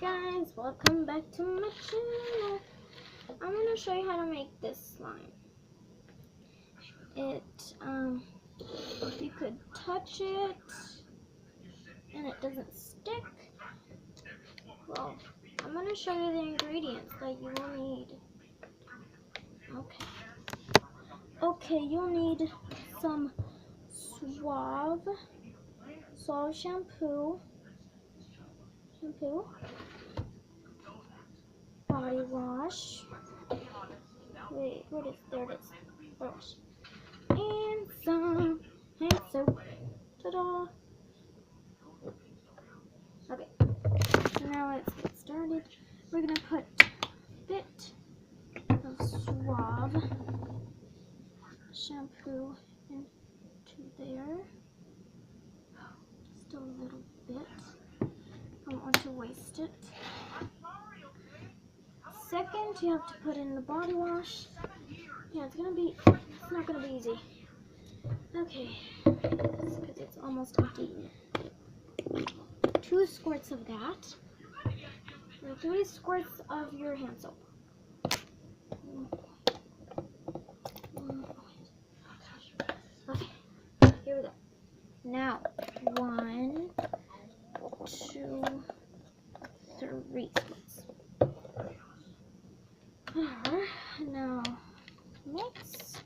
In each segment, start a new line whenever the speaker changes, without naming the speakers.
guys, welcome back to my channel. I'm gonna show you how to make this slime. You could touch it and it doesn't stick. Well, I'm gonna show you the ingredients that you will need. Okay, you'll need some Suave shampoo, body wash. Wait, there it is. Wash. And some hand soap. Ta-da! Okay, so now let's get started. We're gonna put a bit of Suave shampoo into there. Just a little bit. I don't want to waste it. Second, you have to put in the body wash. Yeah, it's not gonna be easy. Okay, because it's almost empty. 2 squirts of that. And 3 squirts of your hand soap. Okay, here we go. Now, 1, 2, 3 squirts. Now, mix.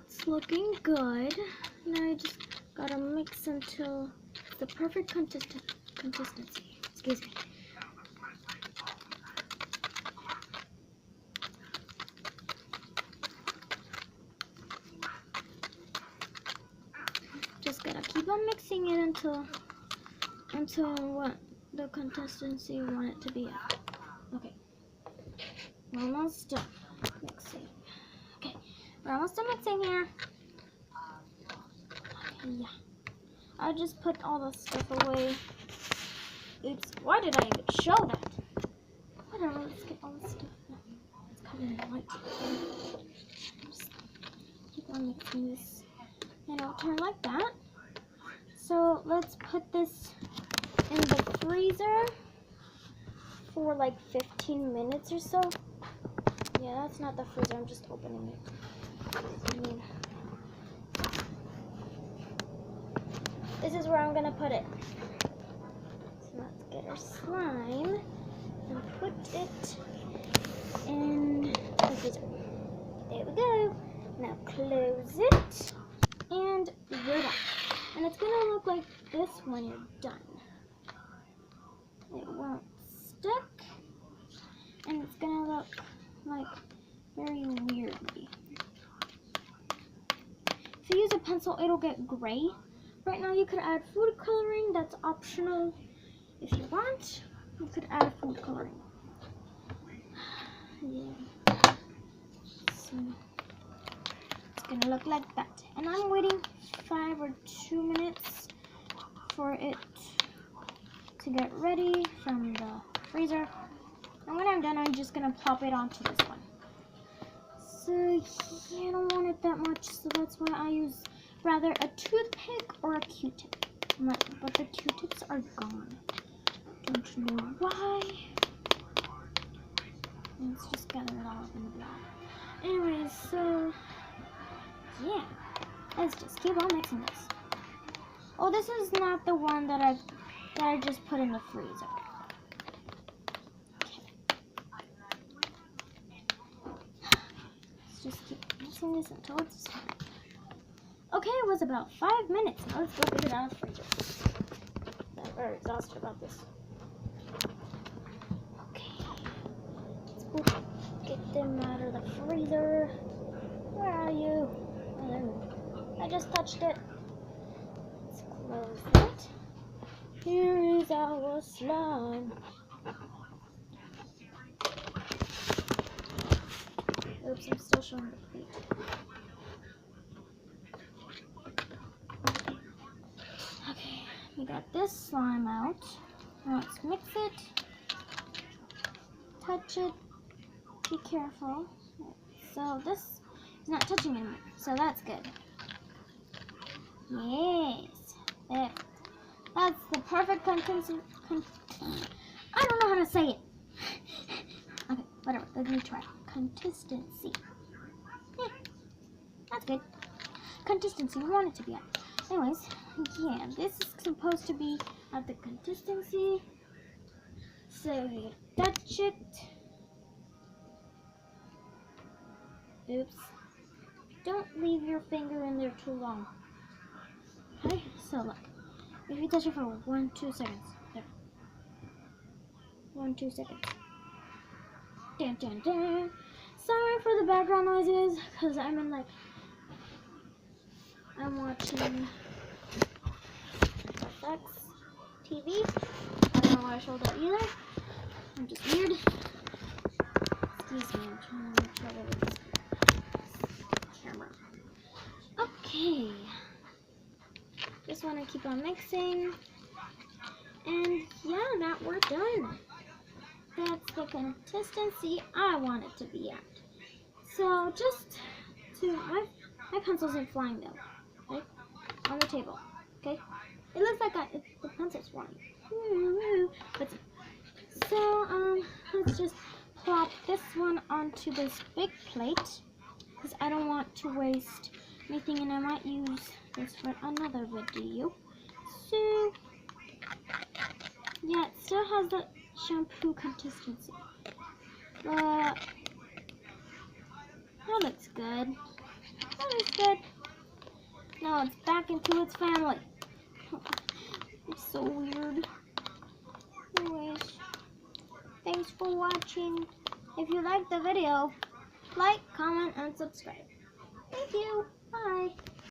It's looking good. Now you just gotta mix until it's the perfect consistency. Excuse me. Just gotta keep on mixing it until what the consistency you want it to be at. Okay, we're almost done mixing. Okay, we're almost done mixing here. Okay, yeah. I just put all the stuff away. Oops, why did I even show that? Whatever, let's get all the stuff. It's covered in white. Just keep on mixing this. And it'll turn like that. So let's put this in the freezer for like 15 minutes or so. Yeah, that's not the freezer, I'm just opening it. This is where I'm gonna put it. So let's get our slime and put it in the freezer. There we go. Now close it and you're done. And it's gonna look like this when you're done. It won't stick, and it's gonna look like very weirdly. If you use a pencil, it'll get gray. Right now, you could add food coloring. That's optional. If you want, you could add food coloring. Yeah. So it's gonna look like that. And I'm waiting 5 or 2 minutes for it to get ready from the freezer. And when I'm done, I'm just gonna plop it onto this one. So yeah, I don't want it that much, so that's why I use rather a toothpick or a Q-tip. But the Q-tips are gone. Don't you know why? Let's just gather it all up in the blob. Anyways, so yeah, let's just keep on mixing this. Oh, this is not the one that I just put in the freezer. Okay. Let's just keep mixing this until it's done. Okay, it was about 5 minutes. Now let's go get it out of the freezer. I'm very exhausted about this. Okay, let's go get them out of the freezer. Where are you? I just touched it. Let's close it. Here is our slime. Oops, I'm still showing the plate. Okay, we got this slime out. Now let's mix it. Touch it. Be careful. So this is not touching anymore, so that's good. Yes. There. That's the perfect consistency. I don't know how to say it. Okay, whatever. Let me try. Consistency. That's good. Consistency. We want it to be at. Anyways, yeah, this is supposed to be at the consistency. So you touch it. Oops. Don't leave your finger in there too long. Okay, so look. If you touch it for 1-2 seconds. There. 1-2 seconds. Dun, dun, dun. Sorry for the background noises, because I'm watching FX TV. I don't know why I showed that either. I'm just weird. Excuse me, I'm trying to make trouble with this camera. Okay. Just want to keep on mixing. And yeah, that we're done. That's the consistency I want it to be at. So just to, my pencil isn't flying though, okay? On the table, okay? It looks like the pencil's flying. But so, let's just plop this one onto this big plate, because I don't want to waste anything, and I might use this for another video. So, yeah, it still has the shampoo consistency. But that looks good. That looks good. Now it's back into its family. It's so weird. Anyways, thanks for watching. If you liked the video, like, comment, and subscribe. Thank you. Bye.